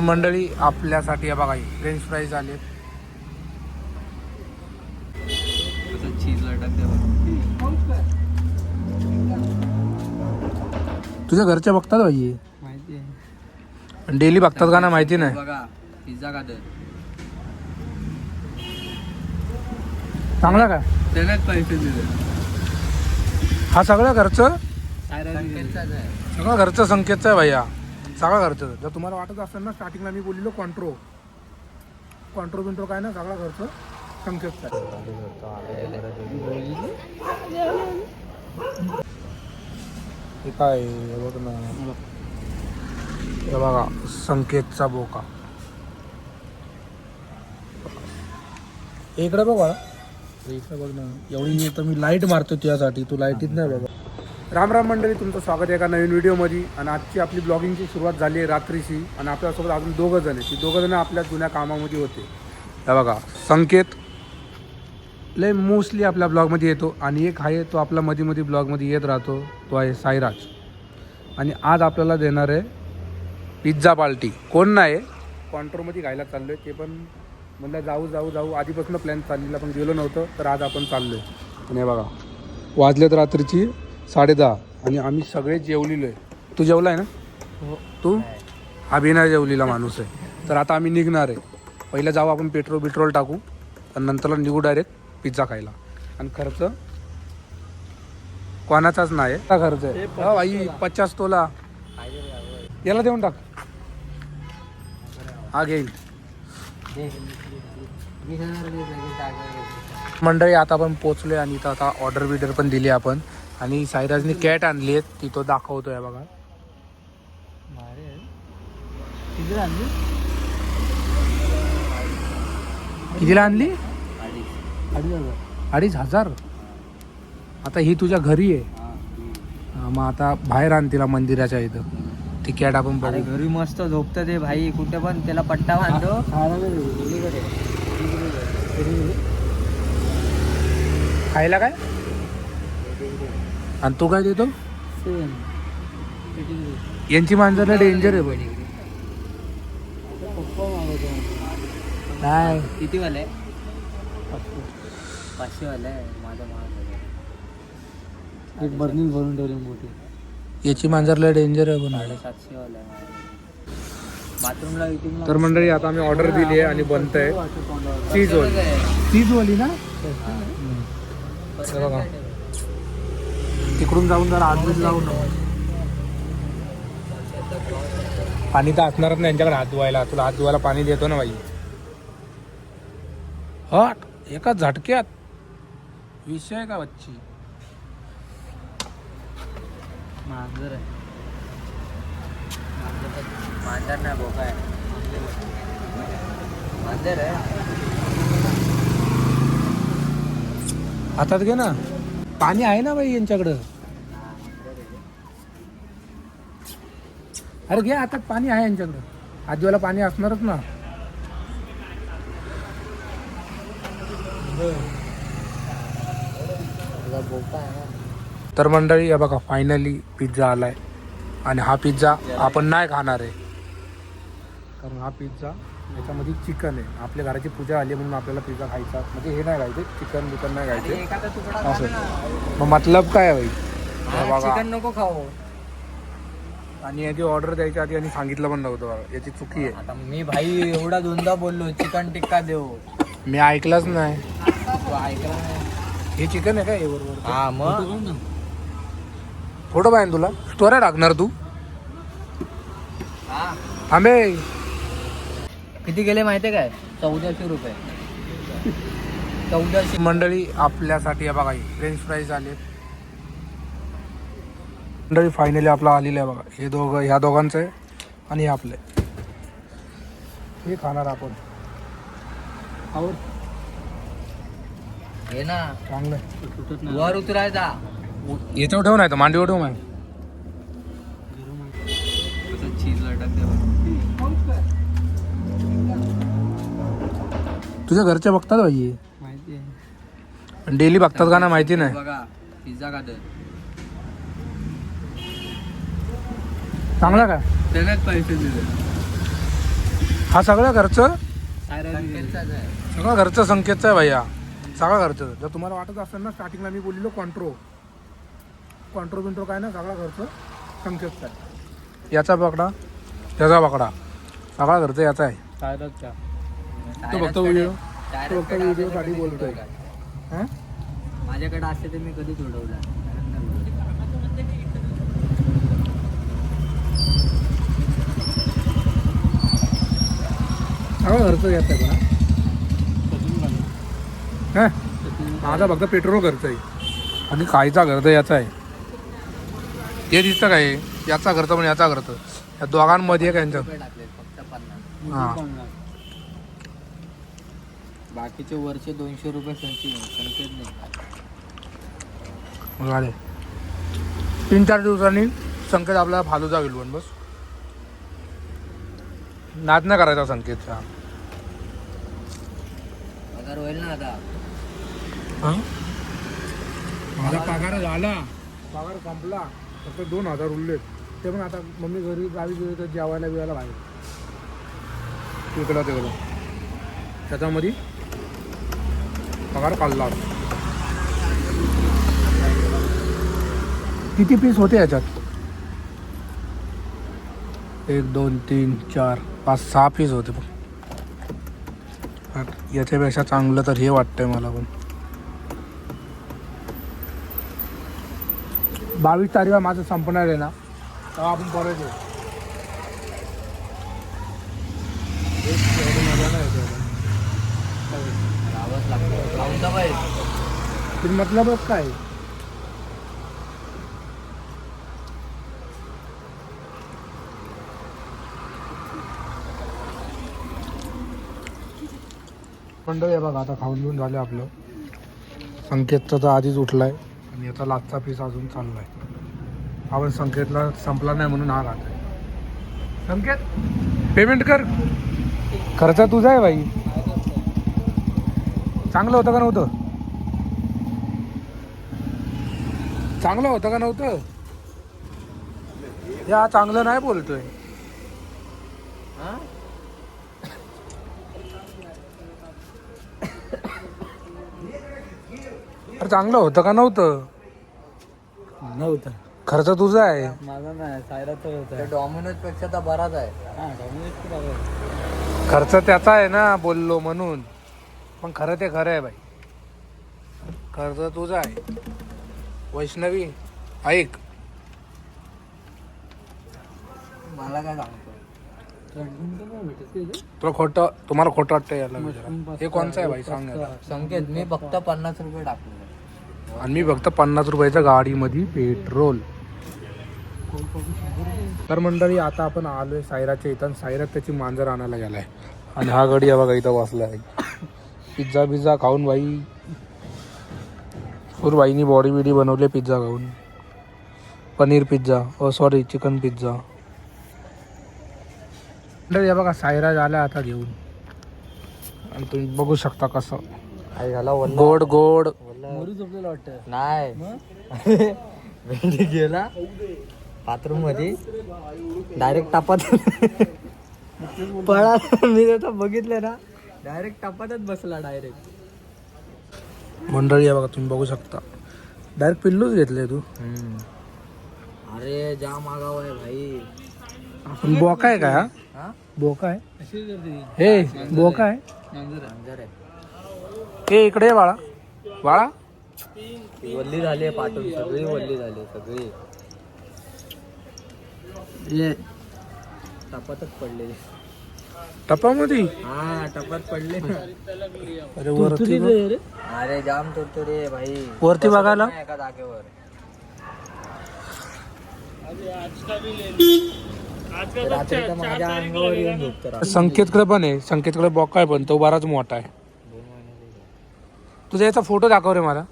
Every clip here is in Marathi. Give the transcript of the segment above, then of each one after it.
मंडळी आपल्यासाठी या बघा फ्रेंच फ्राईज आले. तुझ्या घरच्या बघतात भाई, माहिती आहे डेली बघतात का ना माहिती नाही. बघा पिझ्झा का चांगला का त्यालाच पैसे दिले. हा सगळं घरचं संकेतचाच आहे. सगळं घरचं संकेतचं आहे भैया, सगळं घरचं. जर तुम्हाला वाटत असेल ना स्टार्टिंगला मी बोललेलो कॉन्ट्रो बिंट्रो काय ना, सगळं घरचं संकेतचं आहे. हे काय बघ ना, हे बघा संकेतचा बोका. इकडे बघ बाळा, इकडे बघ ना. एवढी नाही तर मी लाईट मारतो तुझ्यासाठी, तू लाईटीत नाही बघा. राम राम मंडळी, तुमचं स्वागत आहे एका नवीन व्हिडिओमध्ये. आणि आजची आपली ब्लॉगिंगची सुरुवात झाली आहे रात्रीची. आणि आपल्यासोबत अजून दोघं जण आहे. ती दोघं जण आपल्या जुन्या कामामध्ये होते. हे बघा संकेत लय मोस्टली आपल्या ब्लॉगमध्ये येतो. आणि एक आहे तो आपला मध्ये ब्लॉगमध्ये येत राहतो, तो आहे साईराज. आणि आज आपल्याला देणार आहे पिझ्झा पार्टी. कोण नाही कॉन्ट्रोमध्ये खायला चाललो आहे, ते पण म्हणलं जाऊ आधीपासून प्लॅन चाललेला, पण गेलो नव्हतं. तर आज आपण चाललो आहे. आणि हे बघा वाजलेत रात्रीची 10:30 आणि आम्ही सगळे जेवलेलो आहे. तू जेवला आहे ना? हो. तू हा बिना जेवलेला माणूस आहे. तर आता आम्ही निघणार आहे. पहिलं जाऊ आपण पेट्रोल टाकू आणि नंतर निघू डायरेक्ट पिझ्झा खायला. आणि खर्च कोणाचाच नाही आहे, खर्च आहे भाई 50 तोला. याला देऊन टाक, हा घेईल. मंडळी आता आपण पोचलोय आणि इथं आता ऑर्डर पण दिली आपण. आणि साईराजने कॅट आणली आहे, ती तो दाखवतोय बघा. कितीला आणली? 2,500. आता ही तुझ्या घरी आहे. मग आता बाहेर आण तिला मंदिराच्या इथं. ती कॅट आपण बघू. घरी मस्त झोपतं ते भाई, कुठे पण त्याला पट्टा बांधतो. खायला काय? आणि तू काय देतो? यांची मांजरला डेंजर आहे बघ. नाही किती वाले? 500 वाले माझा एक बर्निंग भरून ठेवली मोठी. याची मांजरला डेंजर आहे पण. 750 वाले बाथरूमला. तर मंडळी आता आम्ही ऑर्डर दिली आहे आणि बनतंय चीजवाली ना. बघा तिकडून जाऊन जरा आत जाऊन पाणी तर असणारच नाही यांच्याकडे हात धुवायला. तुला हात धुवायला पाणी देतो ना बाई. हट एका झटक्यात विषय का बच्ची. मांजर आहे, मांजर नाही बोका आहे. मांजर आहे. हातात घे ना, पाणी आहे ना बाई यांच्याकडं. अरे घे हातात, पाणी आहे यांच्याकडं. हात धुवायला पाणी असणारच ना. तर मंडळी या बघा फायनली पिझ्झा आलाय. आणि हा पिझ्झा आपण नाही खाणार आहे, कारण हा पिझ्झा याच्यामध्ये चिकन आहे. आपल्या घराची पूजा आली म्हणून आपल्याला पिझ्झा खायचा, म्हणजे हे नाही खायचे, चिकन नाही खायचे असं. मग मतलब काय आहे भाई? चिकन नको खाऊ. आणि याची ऑर्डर द्यायच्या आधी आणि सांगितलं पण नव्हतं बघा, याची चुकी आहे. आता मी भाई एवढा दोनदा बोललो चिकन टिक्का देऊ, मी ऐकलंच नाही. तू ऐकला नाही. हे चिकन आहे का हे बरोबर? हा मग फोटो पाहिजे तुला, स्टोऱ्या टाकणार तू? थांबे. किती गेले माहितीये काय? 1400 रुपये. 1400. मंडळी आपल्यासाठी या बघा फ्रेंच फ्राईज आले. मंडळी फायनली आपला आलेलं आहे बघा. हे दोघं, ह्या दोघांचं आहे आणि हे आपले. हे खाणार आपण. आवड हे ना चांगलं वर उतरायचा. याच्यावर ठेव नाही तर मांडीवर ठेव. माय चीज लटक तुझ्या घरच्या बघतात भाई, माहिती आहे. डेली बघतात का ना माहिती नाही. बघा पिझ्झा खात चांगला का त्यालाच पैसे दिले. हा सगळं घरचं संकेतचाच आहे. सगळं घरचं संकेतचं आहे भैया, सगळं घरचं. जर तुम्हाला वाटत असेल ना स्टार्टिंगला मी बोललेलो कॉन्ट्रो बिंट्रो काय ना, सगळं घरचं संकेतचं आहे. याचा पकडा, त्याचा पकडा, सगळा घरचं याचा आहे. सायरसचा. तो फक्त व्हिडिओ सायरसकडे तो फक्त असेल व्हिडिओसाठी तर मी बोलतोय. उडवला. हां माझ्याकडे असते तर मी कधीच उडवला. सगळं घरचं याचं आहे पण हां. माझा फक्त पेट्रोल घरचं आहे आणि खायचा घरचं याचा आहे. हे दिसतं काय, याचा घरचं पण याचा घरचं, या दोघांमध्ये काय यांच्यात. रुपये टाकले फक्त 50. हां बाकीचे वरचे 200 रुपये संकेत नाही. झाले. 3-4 दिवसांनी संकेत आपल्याला फालुदा होईल पण बस. नाद नाही करायचा संकेतचा. पगार होईल ना आता. हां माझा पगार झाला, पगार संपला, फक्त 2000 उरलेत. ते पण आता मम्मी घरी गावी गेली तर जेवायला बिवायला बाहेर तिकडं तिकडं त्याच्यामध्ये पगार काढला. किती पीस होते याच्यात? 1 2 3 4 5 6 पीस होते. पण याच्यापेक्षा चांगलं तर हे वाटतंय मला. पण 22 तारीखला माझं संपणार आहे ना, तेव्हा आपण परत येऊ. राहावंच लागतं. राहून जा बाई. पण मतलब काय, मंडळी आहे बघा. आता खाऊन घेऊन झालं आपलं. संकेतचा तर आधीच उठलाय आणि याचा लाचचा पीस अजून चाललाय. आपण संकेतला संपला नाही म्हणून हा राहत. संकेत पेमेंट कर, खर्च तुझा आहे भाई. चांगलं होतं का नव्हतं? चांगलं होतं का नव्हतं? या चांगलं नाही बोलतोय. हां अरे चांगलं होतं का नव्हतं? नव्हतं. खर्च तुझा आहे. माझा नाही, सायराचं होतं. डॉमिनोज पेक्षा तर बराच आहे. हां डॉमिनोज खर्च त्याचा आहे ना बोललो म्हणून. पण खरं ते खरं आहे बाई, खर्च तुझा आहे. वैष्णवी ऐक, मला काय सांगतो. तुला खोटं, तुम्हाला खोटं वाटतं याला विचारा. हे कोणचं आहे भाई सांग याला. संकेत मी फक्त 50 रुपये टाकले. आणि मी फक्त 50 रुपयाच्या गाडीमध्ये पेट्रोल. तर मंडळी आता आपण आलोय सायराच्या इथं. सायरात त्याची मांजर आणायला गेलाय आणि हा गडी बघा इथं बसलाय. पिझ्झा बिझ्झा खाऊन बाई पूर बाईनी बॉडी बिडी बनवले पिझ्झा खाऊन. Paneer pizza, sorry chicken pizza. मंडळी बघा सायरा झाला आता घेऊन आणि तुम्ही बघू शकता कसं आई झाला गोड गोड. मोरी झोपलेला वाटतं. नाही भेंडी गेला बाथरूम मध्ये डायरेक्ट टापात पळा. मी आता बघितलं ना, डायरेक्ट टापातच बसला डायरेक्ट. मंडळी आहे बघा तुम्ही बघू शकता. डायरेक्ट पिल्लूच घेतले तू. अरे जाम आगाव आहे भाई. पण बोका आहे का? हा बोका आहे हे, बोका आहे. मांजर आहे. हे इकडे ये बाळा, बाळा ती वल्ली झाली आहे पाठवून, सगळी वल्ली झाली सगळी. ये टपातच पडले. टपामध्ये? हा टपात पडले. अरे वरती बघ. अरे जाम तुरतुरी भाई. वरती बघायला एका जागेवर. रात्री तर माझ्या अंगावर येऊन झोपतो. संकेतकडे पण आहे. संकेतकडे बोका आहे पण तो बराच मोठा आहे. तुझा याचा फोटो दाखव रे मला.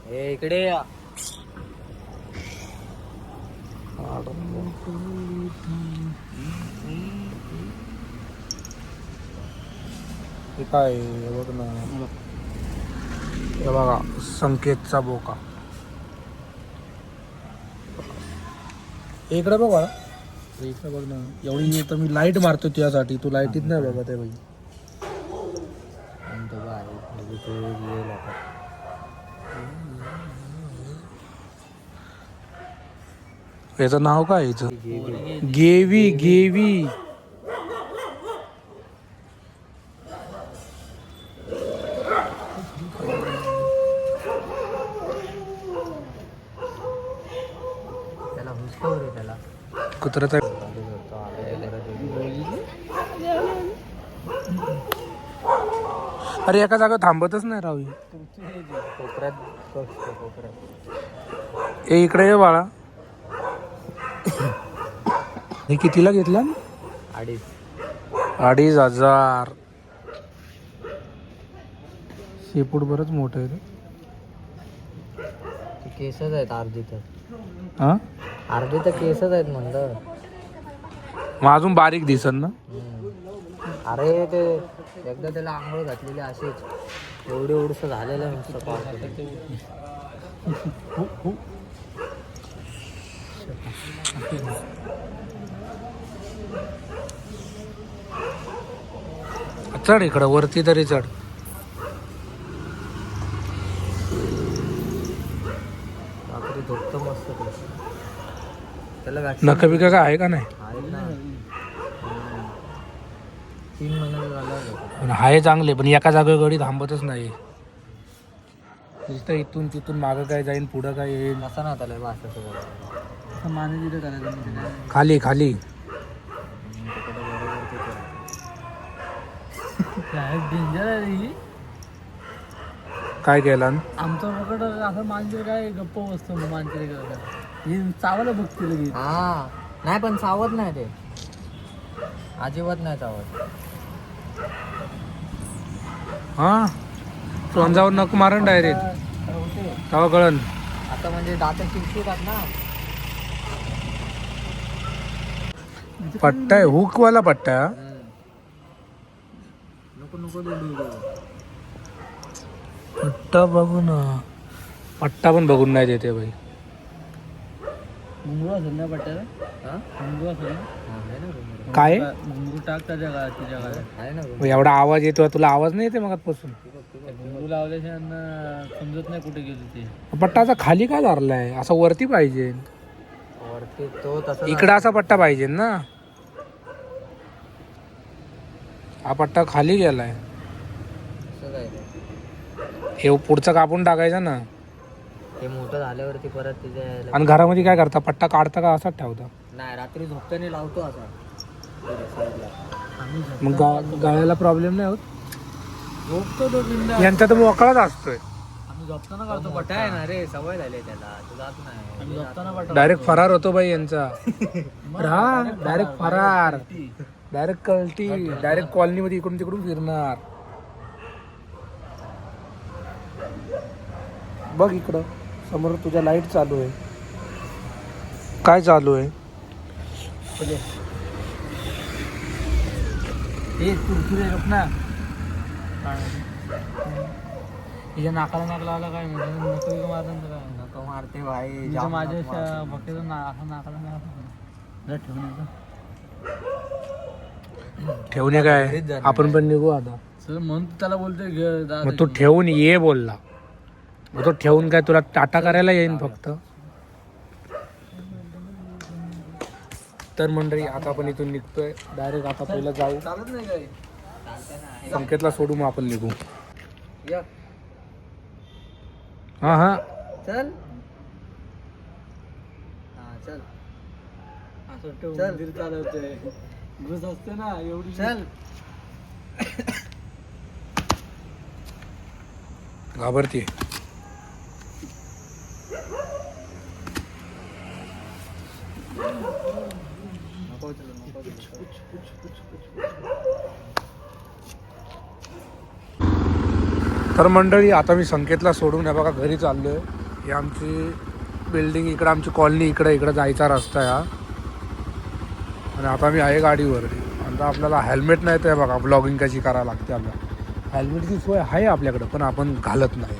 हे इकडे या. हे काय बघ ना, हे बघा संकेतचा बोका. इकडे बघ बाळा, इकडे बघ ना, एवढी तर मी लाईट मारतो तुझ्यासाठी, तू लाईटीत नाही बघत आहे भाई. याचं नाव काय याचं? गेवी गेवी. त्याला हुसकाव रे त्याला. कुत्र्याचा अरे एका जागा थांबतच नाही राहू. कोपऱ्यात कोपऱ्यात. ए इकडे ये बाळा. हे कितीला घेतला? 2,500. शेपूट बरंच मोठं आहे रे. केसच आहेत अर्धी तर. हा अर्धी तर केसच आहेत म्हणलं. मग अजून बारीक दिसन ना. अरे ते एकदा त्याला आंघोळ घातलेली अशीच एवढं एवढंसं झालेलं नुसतं पावसाचं. चढ इकडं वरती तरी चढ. रात्री झोपतं मस्त ते. त्याला नका बिका काय आहे का नाही? आहेत ना. 3 महिन्याचं झालं होतं. पण आहे चांगले, पण एका जागेवर गडी थांबतच नाही. नुसतं इथून तिथून मागं काय जाईन, पुढं काय येईल. असं ना त्याला असं सगळं माने तिथे करायचं खाली खाली डेंजर आहे ही. काय केला? आमचं पकड असं मांजर काय गप्प बसतो मांजर हे चावायला बघते लगेच. हा नाही पण चावत नाही ते, अजिबात नाही चावत. हा तोंडावर नक मारण डायरेक्ट तवा कळन. आता म्हणजे दात चिकचिकात ना. पट्टा आहे, हुकवाला पट्टा आहे. नको नको देऊ. पट्टा बघू ना, पट्टा पण बघून नाही देते भाई. घुंगरू असेल ना पट्ट्याला. घुंगरू असेल ना. काय घुंगरू टाक त्याच्या आहे ना. एवढा आवाज येतो तुला? आवाज नाही येते मगापासून. घुंगरू लावल्याशिवाय समजत नाही कुठे गेली ते. पट्टाचा खाली काय धरलाय? असा वरती पाहिजे. वरती तो तसा इकडं असा पट्टा पाहिजे ना. हा पट्टा खाली गेलाय. हे पुढचं कापून टाकायचा ना. ते मोठं झाल्यावरती परत तिथे. आणि घरामध्ये काय करता? पट्टा काढता का असाच ठेवता? नाही रात्री झोपताना लावतो असा. मग गाळ्याला प्रॉब्लेम नाही होत? झोपतो तो बिंदा. यांचा तर मोकळाच असतोय. आम्ही झोपताना काढतो. पट्टा आहे ना रे, सवय झाली त्याला. तू जात नाही. आम्ही झोपताना पट्टा डायरेक्ट फरार होतो बाई यांचा. डायरेक्ट फरार, डायरेक्ट कल्टी, डायरेक्ट कॉलनी मध्ये इकडून तिकडून फिरणार. बघ इकडं समोर तुझ्या लाईट चालू आहे. काय चालू आहे? तुरतुरे ना. तिच्या नाकाला नाक लावला काय म्हणजे नको मारत नको मारते भाई. माझ्या भक्तीचं नाकाला नाक ठेवणे काय? आपण पण निघू आता. सर म्हणून त्याला बोलतोय मग तू ठेवून ये बोलला. मग तो ठेवून काय तुला टाटा करायला येईन फक्त. तर मंडळी आता आपण इथून निघतोय डायरेक्ट. आता पहिलं जाऊ चालत नाही काय. संकेतला सोडू मग आपण निघू. हा हा चल चल. मंदिर चालवतोय घुस असते ना एवढी. चल घाबरते. तर मंडळी आता मी संकेतला सोडून या बघा घरी चाललोय. ही आमची बिल्डिंग इकडं, आमची कॉलनी इकडं जायचा रस्ता आहे हा. आणि आता मी आहे गाडीवर. आता आपल्याला हेल्मेट नाही तर बघा ब्लॉगिंग कशी करायला लागते. आपल्याला हेल्मेटची सोय आहे आपल्याकडं पण आपण घालत नाही.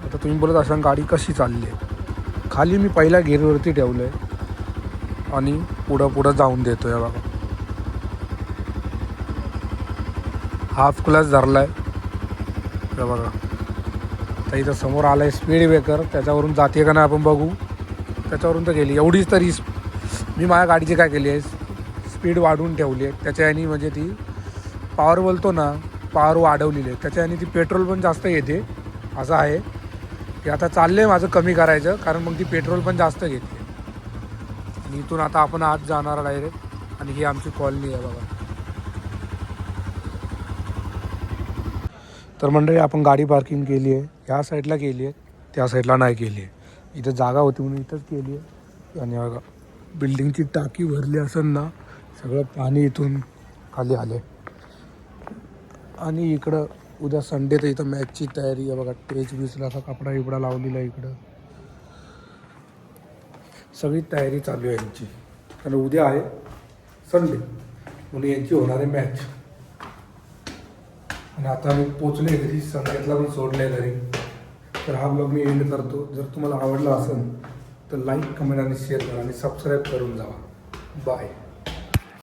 आता तुम्ही बोलत असाल गाडी कशी चालली आहे. खाली मी पहिल्या गिअरवरती ठेवलं आहे. आणि पुढं जाऊन देतोय बघा. हाफ क्लास धरलाय हे बघा. आता इथं समोर आलाय स्पीड ब्रेकर, त्याच्यावरून जाते का नाही आपण बघू. त्याच्यावरून तर गेली एवढीच तरी. मी माझ्या गाडीची काय केली आहे, स्पीड वाढवून ठेवली आहे. त्याच्या याने म्हणजे ती पॉवर बोलतो ना, पॉवर वाढवलेली आहे. त्याच्या याने ती पेट्रोल पण जास्त येते. असं आहे की आता चाललं आहे माझं कमी करायचं, कारण मग ती पेट्रोल पण जास्त घेते. आणि इथून आता आपण आत जाणार डायरेक्ट. आणि ही आमची कॉलनी आहे बघा. तर मंडळी आपण गाडी पार्किंग केली आहे. ह्या साईडला केली आहे, त्या साईडला नाही केली आहे. इथं जागा होती म्हणून इथंच केली आहे. आणि बघा बिल्डिंगची टाकी भरली असेल ना, सगळं पाणी इथून खाली आले. आणि इकडं उद्या संडे तर इथं मॅचची तयारी आहे बघा. टेच बिचला असा कपडा बिपडा लावलेला आहे इकडं. सगळी तयारी चालू आहे यांची, कारण उद्या आहे संडे म्हणून यांची होणार आहे मॅच. आणि आता मी पोचले घरी, संगीतला पण सोडलं आहे घरी. तर हा ब्लॉग मी एंड करतो. जर तुम्हाला आवडला असेल तर लाईक, कमेंट आणि शेअर करा आणि सबस्क्राईब करून जावा. बाय.